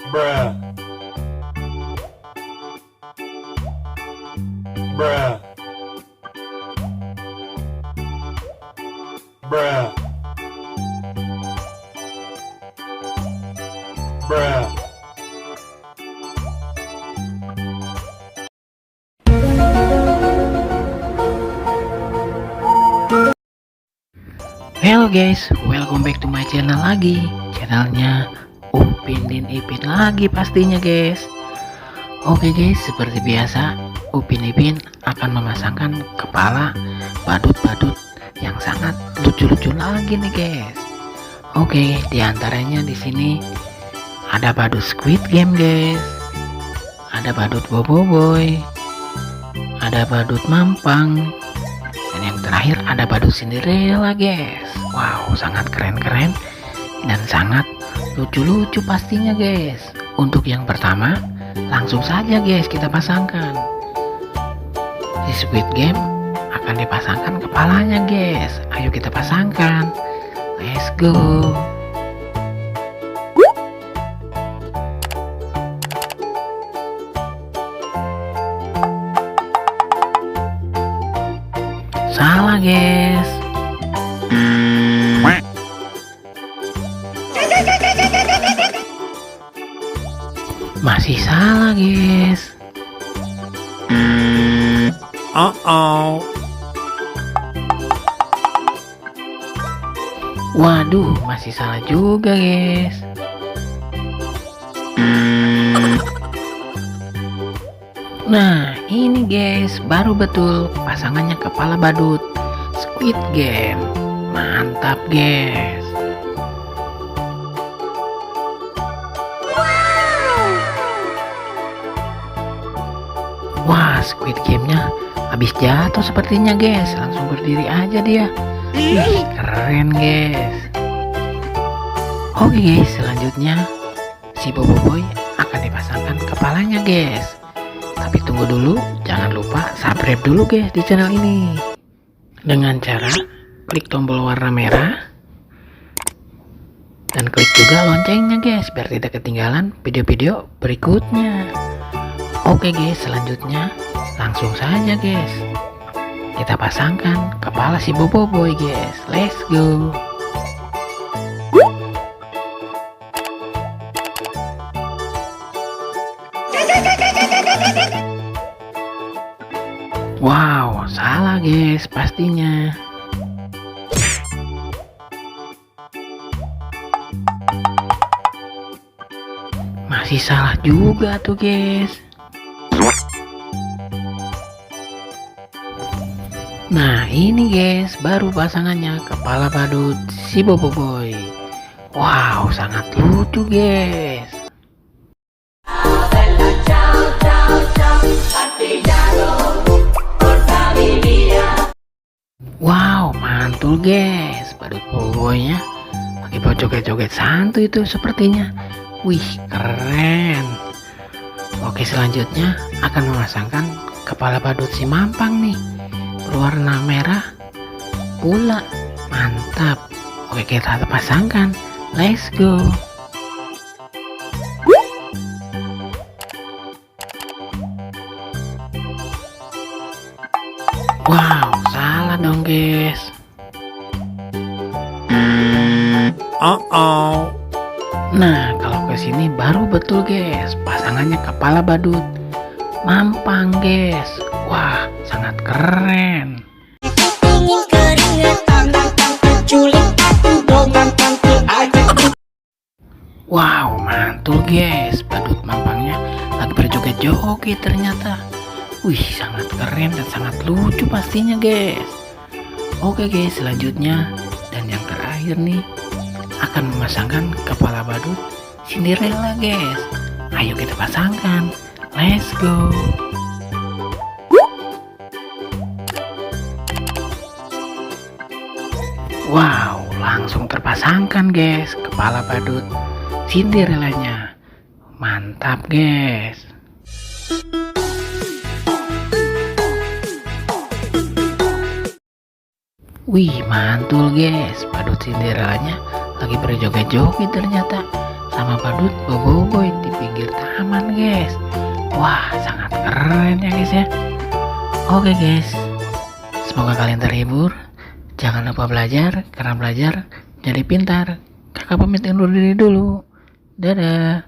Bruh. Bruh. Bruh. Bruh. Hello guys, welcome back to my channel lagi. Channelnya Upin dan Ipin lagi pastinya guys. Oke guys, seperti biasa Upin Ipin akan memasangkan kepala badut-badut yang sangat lucu-lucu lagi nih guys. Oke, diantaranya di sini ada badut Squid Game guys, ada badut Boboiboy, ada badut Mampang, dan yang terakhir ada badut Cinderella guys. Wow, sangat keren-keren dan sangat lucu-lucu pastinya guys. Untuk yang pertama, langsung saja guys kita pasangkan. Si Squid Game akan dipasangkan kepalanya guys. Ayo kita pasangkan. Let's go. Salah guys. Masih salah guys. Waduh, masih salah juga guys. Nah, ini guys, baru betul pasangannya kepala badut Squid Game. Mantap guys. Wah, Squid Game-nya habis jatuh sepertinya guys. Langsung berdiri aja dia. Wih, keren guys. Oke guys, selanjutnya si Boboiboy akan dipasangkan kepalanya guys. Tapi tunggu dulu, jangan lupa subscribe dulu guys di channel ini dengan cara klik tombol warna merah dan klik juga loncengnya guys biar tidak ketinggalan video-video berikutnya. Oke guys, selanjutnya langsung saja guys kita pasangkan kepala si Boboiboy guys. Let's go. Wow, salah guys pastinya. Masih salah juga tuh guys. Nah, ini guys baru pasangannya kepala badut si Boboiboy. Wow, sangat lucu guys. Wow, mantul guys. Badut Boboiboynya pakai baju joget-joget santuy itu sepertinya. Wih, keren. Oke, selanjutnya akan memasangkan kepala badut si Mampang nih, berwarna merah pula. Mantap. Oke, kita pasangkan. Let's go. Wow, salah dong guys. Nah, kalau ke sini baru betul guys pasangannya kepala badut Mampang guys. Wah, sangat keren. Wow, mantul guys. Badut Mampangnya lagi berjoget-joget ternyata. Wih, sangat keren dan sangat lucu pastinya guys. Oke guys, selanjutnya dan yang terakhir nih akan memasangkan kepala badut Cinderella guys. Ayo kita pasangkan. Let's go. Wow, langsung terpasangkan guys kepala badut Cinderellanya. Mantap guys. Wih, mantul guys, badut Cinderellanya lagi berjoget-joget ternyata sama badut Boboiboy di pinggir taman guys. Wah, sangat keren ya guys ya. Oke guys, semoga kalian terhibur. Jangan lupa belajar, karena belajar jadi pintar. Kakak pamit undur diri dulu. Dadah.